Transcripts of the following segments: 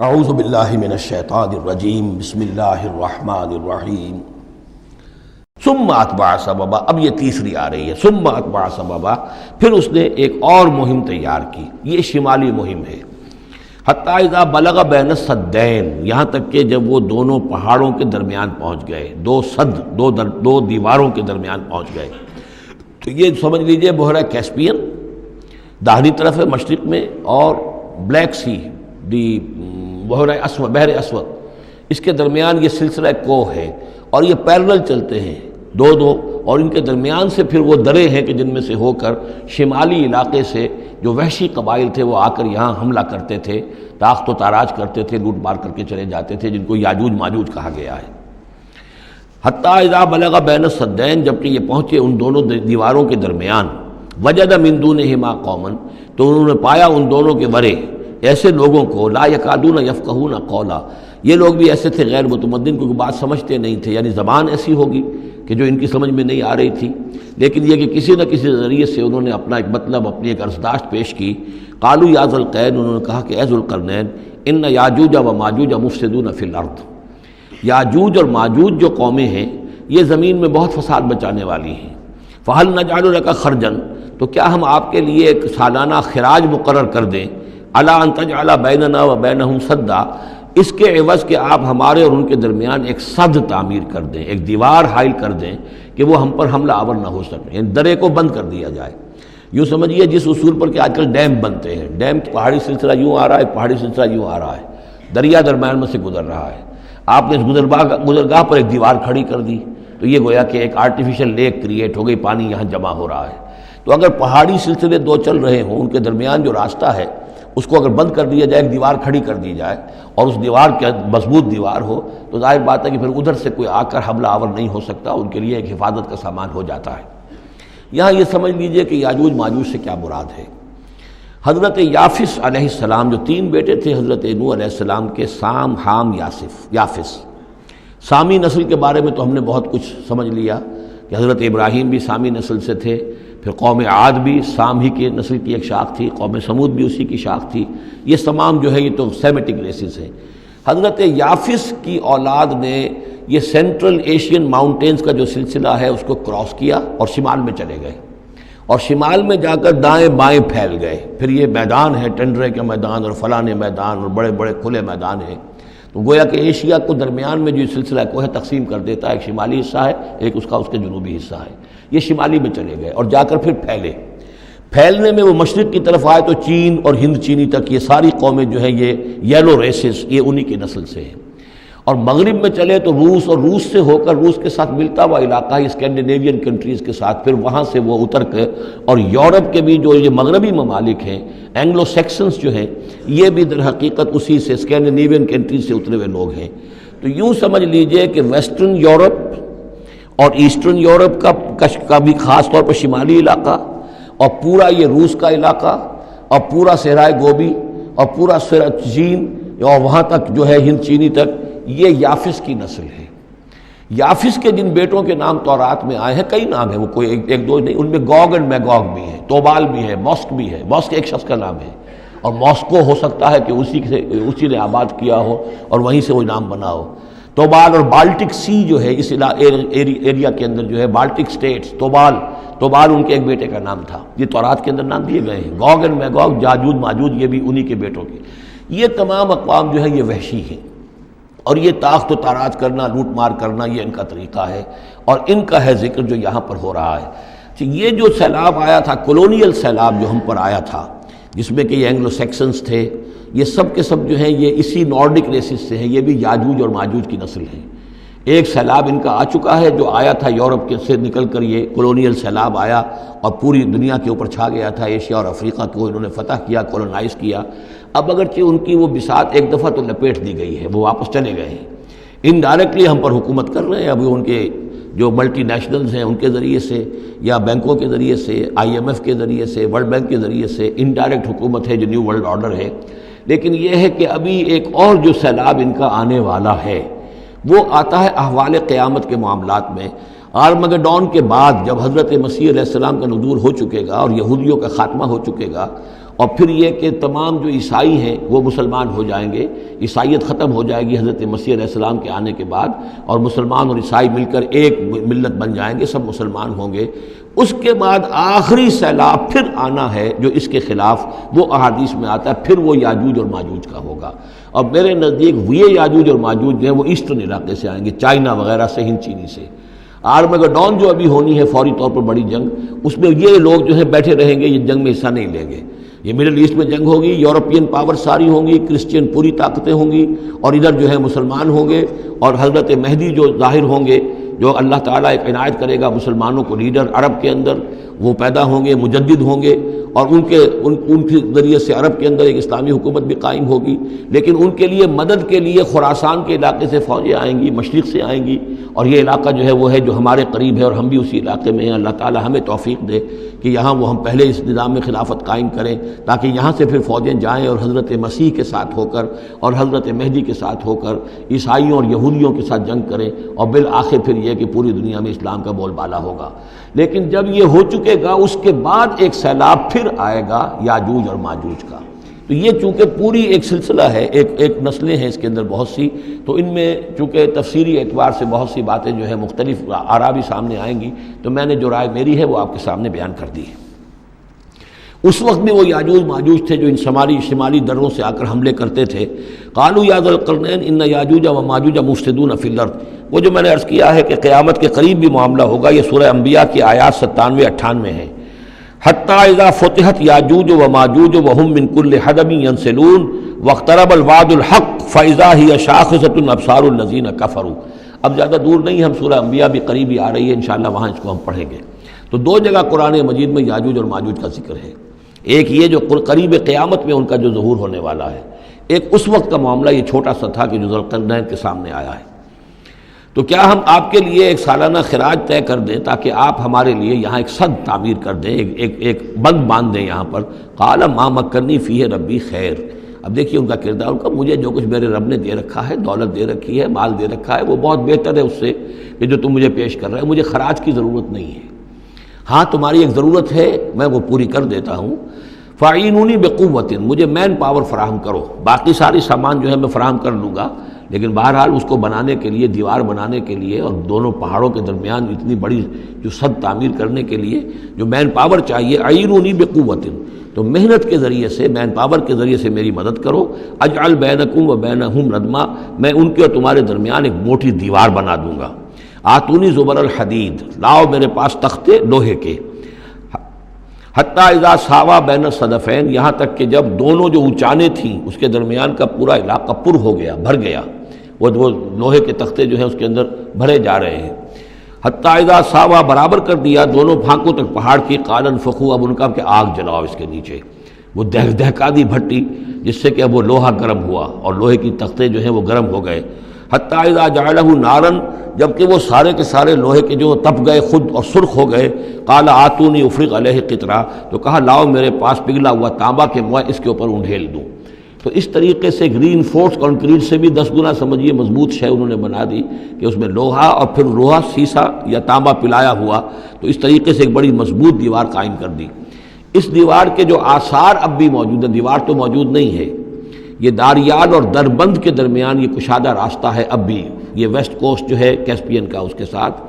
اعوذ باللہ من الشیطان الرجیم بسم اللہ الرحمن الرحیم ثم اتبع سببا. اب یہ تیسری آ رہی ہے، ثم اتبع سببا. پھر اس نے ایک اور مہم تیار کی، یہ شمالی مہم ہے. حتی اذا بلغ بین السدین، یہاں تک کہ جب وہ دونوں پہاڑوں کے درمیان پہنچ گئے، دو دیواروں کے درمیان پہنچ گئے. تو یہ سمجھ لیجئے بحیرہ کیسپیئن داہنی طرف ہے مشرق میں، اور بلیک سی بحر اسود، اس کے درمیان یہ سلسلہ کوہ ہے، اور یہ پیرلل چلتے ہیں دو، اور ان کے درمیان سے پھر وہ درے ہیں کہ جن میں سے ہو کر شمالی علاقے سے جو وحشی قبائل تھے وہ آ کر یہاں حملہ کرتے تھے، تاخت و تاراج کرتے تھے، لوٹ مار کر کے چلے جاتے تھے، جن کو یاجوج ماجوج کہا گیا ہے. حتی اذا بلغ بین السدین، جبکہ یہ پہنچے ان دونوں دیواروں کے درمیان، وجد من دونہما قوما، تو انہوں نے پایا ان دونوں کے ورے ایسے لوگوں کو، لا یکادون یفقہون قولا، یہ لوگ بھی ایسے تھے غیر متمدن، کیونکہ بات سمجھتے نہیں تھے، یعنی زبان ایسی ہوگی کہ جو ان کی سمجھ میں نہیں آ رہی تھی، لیکن یہ کہ کسی نہ کسی ذریعے سے انہوں نے اپنا ایک مطلب، اپنی ایک عرضداشت پیش کی. قالوا یا ذا القرنین، انہوں نے کہا کہ اے ذو القرنین، ان یاجوج و ماجوج مفسدون فی الارض، یاجوج اور ماجوج جو قومیں ہیں یہ زمین میں بہت فساد مچانے والی ہیں. فہل نجعل لک خرجا، تو کیا ہم آپ کے لیے ایک سالانہ خراج مقرر کر دیں، الا ان تجعل بیننا و بینہم سدا، اس کے عوض کہ آپ ہمارے اور ان کے درمیان ایک سد تعمیر کر دیں، ایک دیوار حائل کر دیں کہ وہ ہم پر حملہ آور نہ ہو سکے، یعنی درے کو بند کر دیا جائے. یوں سمجھیے جس اصول پر کہ آج کل ڈیم بنتے ہیں، ڈیم پہاڑی سلسلہ یوں آ رہا ہے، پہاڑی سلسلہ یوں آ رہا ہے، دریا درمیان میں سے گزر رہا ہے، آپ نے اس گزرگاہ پر ایک دیوار کھڑی کر دی، تو یہ گویا کہ ایک آرٹیفیشل لیک کریٹ ہو گئی، پانی یہاں جمع ہو رہا ہے. تو اگر پہاڑی سلسلے دو چل رہے ہوں، ان کے درمیان جو راستہ ہے اس کو اگر بند کر دیا جائے، ایک دیوار کھڑی کر دی جائے، اور اس دیوار کے مضبوط دیوار ہو، تو ظاہر بات ہے کہ پھر ادھر سے کوئی آ کر حملہ آور نہیں ہو سکتا، ان کے لیے ایک حفاظت کا سامان ہو جاتا ہے. یہاں یہ سمجھ لیجئے کہ یاجوج ماجوج سے کیا مراد ہے. حضرت یافس علیہ السلام، جو تین بیٹے تھے حضرت نوح علیہ السلام کے، سام، حام، یافس. سامی نسل کے بارے میں تو ہم نے بہت کچھ سمجھ لیا کہ حضرت ابراہیم بھی سامی نسل سے تھے، پھر قوم عاد بھی سام ہی کے نسل کی ایک شاخ تھی، قوم سمود بھی اسی کی شاخ تھی. یہ تمام جو ہے یہ تو سیمیٹک ریسز ہیں. حضرت یافس کی اولاد نے یہ سینٹرل ایشین ماؤنٹینز کا جو سلسلہ ہے اس کو کراس کیا اور شمال میں چلے گئے، اور شمال میں جا کر دائیں بائیں پھیل گئے. پھر یہ میدان ہے، ٹنڈرے کا میدان اور فلانے میدان اور بڑے بڑے کھلے میدان ہیں. تو گویا کہ ایشیا کو درمیان میں جو سلسلہ کوہ تقسیم کر دیتا ہے، ایک شمالی حصہ ہے، ایک اس کے جنوبی حصہ ہے. یہ شمالی میں چلے گئے اور جا کر پھر پھیلنے میں وہ مشرق کی طرف آئے تو چین اور ہند چینی تک یہ ساری قومیں جو ہیں یہ یلو ریسز، یہ انہی کی نسل سے ہیں. اور مغرب میں چلے تو روس، اور روس سے ہو کر روس کے ساتھ ملتا ہوا علاقہ ہے اسکینڈینیوین کنٹریز کے ساتھ، پھر وہاں سے وہ اتر کے، اور یورپ کے بھی جو یہ مغربی ممالک ہیں، اینگلو سیکسنز جو ہیں، یہ بھی در حقیقت اسی سے اسکینڈینیوین کنٹریز سے اترے ہوئے لوگ ہیں. تو یوں سمجھ لیجئے کہ ویسٹرن یورپ اور ایسٹرن یورپ کا بھی خاص طور پر شمالی علاقہ، اور پورا یہ روس کا علاقہ، اور پورا صحرائے گوبی، اور پورا چین، اور وہاں تک جو ہے ہند چینی تک، یہ یافس کی نسل ہے. یافس کے جن بیٹوں کے نام تورات میں آئے ہیں، کئی نام ہیں، وہ کوئی ایک دو نہیں، ان میں گوگ اینڈ میگوگ بھی ہے، توبال بھی ہے، موسک بھی ہے. موسک ایک شخص کا نام ہے، اور موسکو ہو سکتا ہے کہ اسی نے آباد کیا ہو اور وہیں سے وہ نام بنا ہو. توبال اور بالٹک سی جو ہے اس ایریا کے اندر جو ہے، بالٹک سٹیٹس، توبال ان کے ایک بیٹے کا نام تھا. یہ تورات کے اندر نام دیے گئے ہیں. گوگ اینڈ میگوگ، یاجوج ماجوج، یہ بھی انہی کے بیٹوں کے. یہ تمام اقوام جو ہے یہ وحشی ہیں، اور یہ تاخت و تاراج کرنا، لوٹ مار کرنا، یہ ان کا طریقہ ہے، اور ان کا ہے ذکر جو یہاں پر ہو رہا ہے. یہ جو سیلاب آیا تھا، کولونیل سیلاب جو ہم پر آیا تھا، جس میں کہ یہ اینگلو سیکسنز تھے، یہ سب کے سب جو ہیں یہ اسی نارڈک ریسز سے ہیں. یہ بھی یاجوج اور ماجوج کی نسل ہیں. ایک سیلاب ان کا آ چکا ہے جو آیا تھا یورپ کے سے نکل کر، یہ کولونیل سیلاب آیا اور پوری دنیا کے اوپر چھا گیا تھا. ایشیا اور افریقہ کو انہوں نے فتح کیا، کولونائز کیا. اب اگرچہ ان کی وہ بساط ایک دفعہ تو لپیٹ دی گئی ہے، وہ واپس چلے گئے ہیں، انڈائریکٹلی ہم پر حکومت کر رہے ہیں. ابھی ان کے جو ملٹی نیشنلز ہیں ان کے ذریعے سے، یا بینکوں کے ذریعے سے، IMF کے ذریعے سے، ورلڈ بینک کے ذریعے سے انڈائریکٹ حکومت ہے جو نیو ورلڈ آرڈر ہے. لیکن یہ ہے کہ ابھی ایک اور جو سیلاب ان کا آنے والا ہے وہ آتا ہے احوال قیامت کے معاملات میں. آرمگڈون کے بعد جب حضرت مسیح علیہ السلام کا نزول ہو چکے گا اور یہودیوں کا خاتمہ ہو چکے گا، اور پھر یہ کہ تمام جو عیسائی ہیں وہ مسلمان ہو جائیں گے، عیسائیت ختم ہو جائے گی حضرت مسیح علیہ السلام کے آنے کے بعد، اور مسلمان اور عیسائی مل کر ایک ملت بن جائیں گے، سب مسلمان ہوں گے۔ اس کے بعد آخری سیلاب پھر آنا ہے جو اس کے خلاف، وہ احادیث میں آتا ہے، پھر وہ یاجوج اور ماجوج کا ہوگا۔ اور میرے نزدیک یہ یاجوج اور ماجوج جو ہیں وہ ایسٹرن علاقے سے آئیں گے، چائنا وغیرہ سے، ہند چینی سے۔ آرمگڈون جو ابھی ہونی ہے فوری طور پر بڑی جنگ، اس میں یہ لوگ جو ہیں بیٹھے رہیں گے، یہ جنگ میں حصہ نہیں لیں گے۔ یہ مڈل ایسٹ میں جنگ ہوگی، یورپین پاور ساری ہوں گی، کرسچین پوری طاقتیں ہوں گی، اور ادھر جو ہے مسلمان ہوں گے، اور حضرت مہدی جو ظاہر ہوں گے، جو اللہ تعالیٰ ایک عنایت کرے گا مسلمانوں کو لیڈر عرب کے اندر، وہ پیدا ہوں گے، مجدد ہوں گے، اور ان کے ذریعے سے عرب کے اندر ایک اسلامی حکومت بھی قائم ہوگی۔ لیکن ان کے لیے مدد کے لیے خراسان کے علاقے سے فوجیں آئیں گی، مشرق سے آئیں گی، اور یہ علاقہ جو ہے وہ ہے جو ہمارے قریب ہے، اور ہم بھی اسی علاقے میں ہیں۔ اللہ تعالیٰ ہمیں توفیق دے کہ یہاں وہ ہم پہلے اس نظام میں خلافت قائم کریں، تاکہ یہاں سے پھر فوجیں جائیں اور حضرت مسیح کے ساتھ ہو کر اور حضرت مہدی کے ساتھ ہو کر عیسائیوں اور یہودیوں کے ساتھ جنگ کریں، اور بالآخر پھر یہ کہ پوری دنیا میں اسلام کا بول بالا ہوگا۔ لیکن جب یہ ہو چکے گا، اس کے بعد ایک سیلاب پھر آئے گا یاجوج اور ماجوج کا۔ تو یہ چونکہ پوری ایک سلسلہ ہے، ایک نسلیں ہیں اس کے اندر بہت سی، تو ان میں چونکہ تفسیری اعتبار سے بہت سی باتیں جو ہے مختلف آراء بھی سامنے آئیں گی، تو میں نے جو رائے میری ہے وہ آپ کے سامنے بیان کر دی ہے۔ اس وقت بھی وہ یاجوج ماجوج تھے جو ان شمالی دروں سے آ کر حملے کرتے تھے۔ قالوا یا ذا القرنین ان یاجوج و ماجوج مفسدون فی الارض، وہ جو میں نے عرض کیا ہے کہ قیامت کے قریب بھی معاملہ ہوگا، یہ سورہ انبیاء کی آیات 97-98 ہیں۔ حتی اذا فتحت یاجوج و ماجوج وهم من کل حدب ینسلون واقترب الوعد الحق فاذا هی شاخصۃ ابصار الذین کفروا۔ اب زیادہ دور نہیں، ہم سورہ انبیاء بھی قریب ہی آ رہی ہے، انشاءاللہ وہاں اس کو ہم پڑھیں گے۔ تو دو جگہ قرآن مجید میں یاجوج اور ماجوج کا ذکر ہے، ایک یہ جو قریب قیامت میں ان کا جو ظہور ہونے والا ہے، ایک اس وقت کا معاملہ یہ چھوٹا سا تھا کہ جو ذوالقرنین کے سامنے آیا ہے۔ تو کیا ہم آپ کے لیے ایک سالانہ خراج طے کر دیں تاکہ آپ ہمارے لیے یہاں ایک سد تعمیر کر دیں، ایک بند باندھ دیں یہاں پر؟ قال ما مکنی فیہ ربی خیر۔ اب دیکھیے ان کا کردار، ان کا مجھے جو کچھ میرے رب نے دے رکھا ہے، دولت دے رکھی ہے، مال دے رکھا ہے، وہ بہت بہتر ہے اس سے کہ جو تم مجھے پیش کر رہے ہیں، مجھے خراج کی ضرورت نہیں ہے۔ ہاں تمہاری ایک ضرورت ہے، میں وہ پوری کر دیتا ہوں۔ فاعینونی بقوت، مجھے مین پاور فراہم کرو، باقی ساری سامان جو ہے میں فراہم کر لوں گا، لیکن بہرحال اس کو بنانے کے لیے، دیوار بنانے کے لیے اور دونوں پہاڑوں کے درمیان اتنی بڑی جو سد تعمیر کرنے کے لیے جو مین پاور چاہیے، اعینونی بقوت، تو محنت کے ذریعے سے، مین پاور کے ذریعے سے میری مدد کرو۔ اجعل بینکم و بینہم ردما، میں ان کے اور تمہارے درمیان ایک موٹی دیوار بنا دوں گا۔ آتونی زبر الحدید، لاؤ میرے پاس تختے لوہے کے۔ حتیٰ اذا ساوا بین الصدفین، یہاں تک کہ جب دونوں جو اونچانے تھیں اس کے درمیان کا پورا علاقہ پر ہو گیا، بھر گیا، وہ لوہے کے تختے جو ہیں اس کے اندر بھرے جا رہے ہیں۔ حتیٰ اذا ساوا، برابر کر دیا دونوں پھانکوں تک پہاڑ کی، قال انفخوا، اب ان کا کہ آگ جلاؤ اس کے نیچے، وہ دہکا دی بھٹی جس سے کہ اب وہ لوہا گرم ہوا اور لوہے کی تختے جو ہیں وہ گرم ہو گئے۔ حتیٰ اذا جعلہ نارا، جبکہ وہ سارے کے سارے لوہے کے جو تپ گئے خود اور سرخ ہو گئے۔ قال آتونی افرغ علیہ قطرہ، تو کہا لاؤ میرے پاس پگھلا ہوا تانبا کہ میں اس کے اوپر انڈھیل دوں۔ تو اس طریقے سے گرین فورس کنکریٹ سے بھی 10 گنا سمجھیے مضبوط شے انہوں نے بنا دی کہ اس میں لوہا اور پھر لوہا سیسا یا تانبا پلایا ہوا، تو اس طریقے سے ایک بڑی مضبوط دیوار قائم کر دی۔ اس دیوار کے جو آثار اب بھی موجود ہیں، دیوار تو موجود نہیں ہے، یہ داریال اور دربند کے درمیان یہ کشادہ راستہ ہے اب بھی، یہ ویسٹ کوسٹ جو ہے کیسپین کا، اس کے ساتھ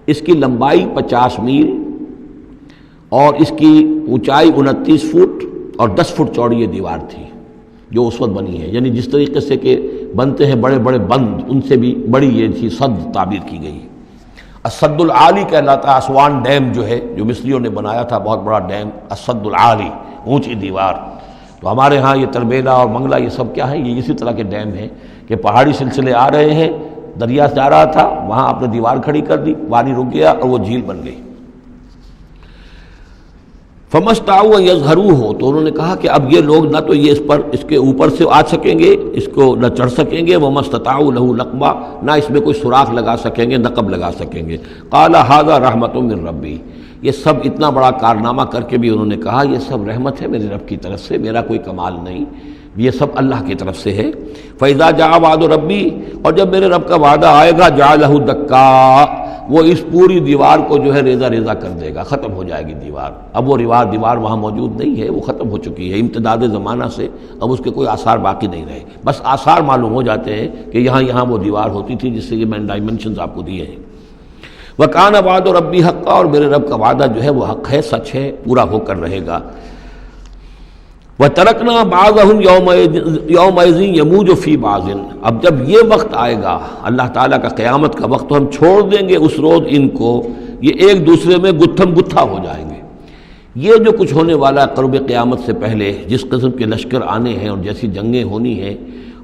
اس کی لمبائی 50 میل اور اس کی اونچائی 29 فٹ اور 10 فٹ چوڑی یہ دیوار تھی جو اس وقت بنی ہے۔ یعنی جس طریقے سے کہ بنتے ہیں بڑے بڑے بند، ان سے بھی بڑی یہ تھی سد تعبیر کی گئی۔ السد العالی کہلاتا ہے اسوان ڈیم جو ہے، جو مصریوں نے بنایا تھا، بہت بڑا ڈیم، السد العالی، اونچی دیوار۔ تو ہمارے ہاں یہ تربیلا اور منگلا یہ سب کیا ہے، یہ اسی طرح کے ڈیم ہیں کہ پہاڑی سلسلے آ رہے ہیں، دریا جا رہا تھا، وہاں آپ نے دیوار کھڑی کر دی، پانی رک گیا اور وہ جھیل بن گئی۔ فمستطاعوا ان یظہروہ، تو انہوں نے کہا کہ اب یہ لوگ نہ تو یہ اس کے اوپر سے آ سکیں گے، اس کو نہ چڑھ سکیں گے، وما استطاعوا لہ نقبا، نہ اس میں کوئی سوراخ لگا سکیں گے، نقب لگا سکیں گے۔ قال ھذا رحمۃ من ربی، یہ سب اتنا بڑا کارنامہ کر کے بھی انہوں نے کہا یہ سب رحمت ہے میرے رب کی طرف سے، میرا کوئی کمال نہیں، یہ سب اللہ کی طرف سے ہے۔ فَإِذَا جَاءَ وَعْدُ رَبِّي، اور جب میرے رب کا وعدہ آئے گا، جَعَلَهُ دَكَّاءَ، وہ اس پوری دیوار کو جو ہے ریزہ ریزہ کر دے گا، ختم ہو جائے گی دیوار۔ اب وہ دیوار وہاں موجود نہیں ہے، وہ ختم ہو چکی ہے امتداد زمانہ سے، اب اس کے کوئی آثار باقی نہیں رہے، بس آثار معلوم ہو جاتے ہیں کہ یہاں وہ دیوار ہوتی تھی، جس سے یہ میں نے ڈائمنشنز آپ کو دیے ہیں۔ وَكَانَ وَعْدُ رَبِّي حَقًّا، اور میرے رب کا وعدہ جو ہے وہ حق ہے، سچ ہے، پورا ہو کر رہے گا۔ وَتَرَكْنَا بَعْضَهُمْ يَوْمَئِذٍ يَمُوجُ فِي بَعْضٍ، اب جب یہ وقت آئے گا اللہ تعالیٰ کا قیامت کا وقت، تو ہم چھوڑ دیں گے اس روز ان کو، یہ ایک دوسرے میں گتھم گتھا ہو جائیں گے۔ یہ جو کچھ ہونے والا ہے قرب قیامت سے پہلے، جس قسم کے لشکر آنے ہیں اور جیسی جنگیں ہونی ہیں،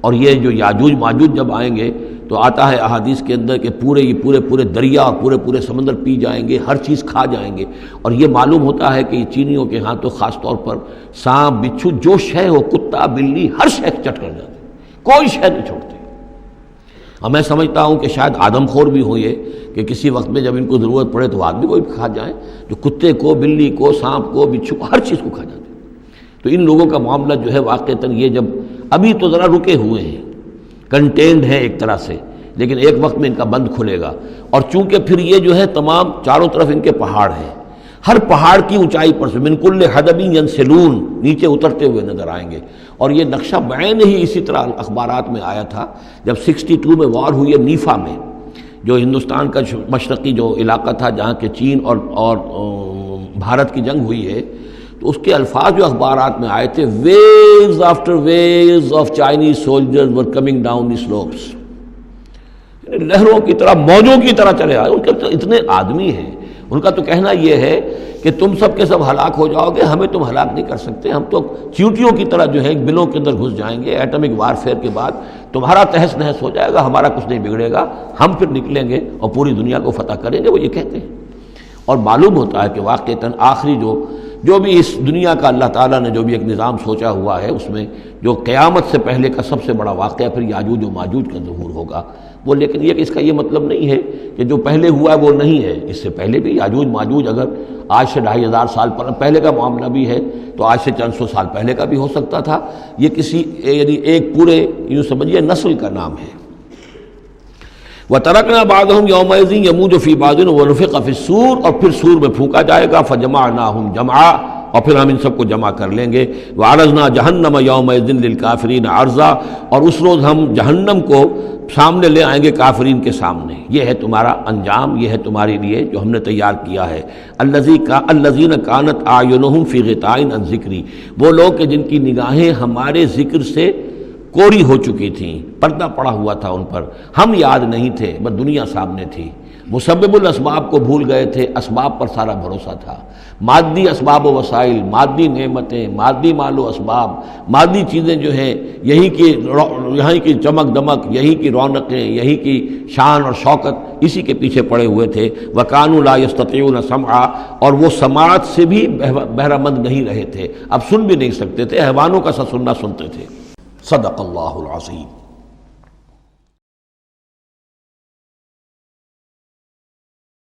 اور یہ جو یاجوج ماجوج جب آئیں گے تو آتا ہے احادیث کے اندر کہ پورے دریا اور پورے سمندر پی جائیں گے، ہر چیز کھا جائیں گے، اور یہ معلوم ہوتا ہے کہ یہ چینیوں کے ہاں تو خاص طور پر سانپ بچھو جو شے ہو، کتا بلی، ہر شے چٹ کر جاتے، کوئی شے نہیں چھوڑتے۔ اور میں سمجھتا ہوں کہ شاید آدم خور بھی ہو یہ کہ کسی وقت میں جب ان کو ضرورت پڑے تو آدمی کو بھی کھا جائیں، جو کتے کو، بلی کو، سانپ کو، بچھو کو، ہر چیز کو کھا جاتے۔ تو ان لوگوں کا معاملہ جو ہے واقعتاً یہ جب ابھی تو ذرا رکے ہوئے ہیں، کنٹینڈ ہے ایک طرح سے، لیکن ایک وقت میں ان کا بند کھلے گا، اور چونکہ پھر یہ جو ہے تمام چاروں طرف ان کے پہاڑ ہیں، ہر پہاڑ کی اونچائی پر سے من کل حدب ینسلون نیچے اترتے ہوئے نظر آئیں گے۔ اور یہ نقشہ بعین ہی اسی طرح اخبارات میں آیا تھا جب 62 میں وار ہوئی ہے نیفا میں، جو ہندوستان کا مشرقی جو علاقہ تھا جہاں کے چین اور بھارت کی جنگ ہوئی ہے، تو اس کے الفاظ جو اخبارات میں آئے تھے، waves after waves of Chinese soldiers were coming down the slopes, لہروں کی طرح، موجوں کی طرح چلے آئے۔ ان کے اتنے آدمی ہیں، ان کا تو کہنا یہ ہے کہ تم سب کے سب ہلاک ہو جاؤ گے، ہمیں تم ہلاک نہیں کر سکتے، ہم تو چیونٹیوں کی طرح جو ہے بلوں کے اندر گھس جائیں گے، ایٹمک وارفیئر کے بعد تمہارا تہس نہس ہو جائے گا، ہمارا کچھ نہیں بگڑے گا، ہم پھر نکلیں گے اور پوری دنیا کو فتح کریں گے، وہ یہ کہتے ہیں۔ اور معلوم ہوتا ہے کہ واقعتاً آخری جو بھی اس دنیا کا اللہ تعالیٰ نے جو بھی ایک نظام سوچا ہوا ہے، اس میں جو قیامت سے پہلے کا سب سے بڑا واقعہ پھر یاجوج و ماجوج کا ظہور ہوگا وہ، لیکن یہ کہ اس کا یہ مطلب نہیں ہے کہ جو پہلے ہوا ہے وہ نہیں ہے، اس سے پہلے بھی یاجوج ماجوج اگر آج سے 2500 سال پہلے کا معاملہ بھی ہے تو آج سے چند سو سال پہلے کا بھی ہو سکتا تھا۔ یہ کسی یعنی ایک پورے یوں سمجھیے نسل کا نام ہے۔ وَتَرَكْنَا بَعْضَهُمْ يَوْمَئِذٍ يَمُوجُ فِي بَعْضٍ وَنُفِخَ فِي الصُّورِ، اور پھر سور میں پھونکا جائے گا، فَجَمَعْنَاهُمْ جَمْعًا، اور پھر ہم ان سب کو جمع کر لیں گے۔ وَعَرَضْنَا جَهَنَّمَ يَوْمَئِذٍ لِلْكَافِرِينَ عَرْضًا، اور اس روز ہم جہنم کو سامنے لے آئیں گے کافرین کے سامنے۔ یہ ہے تمہارا انجام، یہ ہے تمہارے لیے جو ہم نے تیار کیا ہے۔ الذین کانت اعینہم فی غطاء عن ذکری، وہ لوگ کہ جن کی نگاہیں ہمارے ذکر سے کوری ہو چکی تھیں، پردہ پڑا ہوا تھا ان پر، ہم یاد نہیں تھے، بس دنیا سامنے تھی، مسبب الاسباب کو بھول گئے تھے، اسباب پر سارا بھروسہ تھا، مادی اسباب و وسائل، مادی نعمتیں، مادی مال و اسباب، مادی چیزیں جو ہیں، یہیں کی چمک دمک، یہیں کی رونقیں، یہیں کی شان اور شوکت، اسی کے پیچھے پڑے ہوئے تھے۔ وَكَانُوا لَا يَسْتَطِيعُونَ سَمْعًا، اور وہ سماعت سے بھی بہرہ مند نہیں رہے تھے، اب سن بھی نہیں سکتے تھے، حیوانوں کا سا سننا سنتے تھے۔ صدق اللہ العظیم۔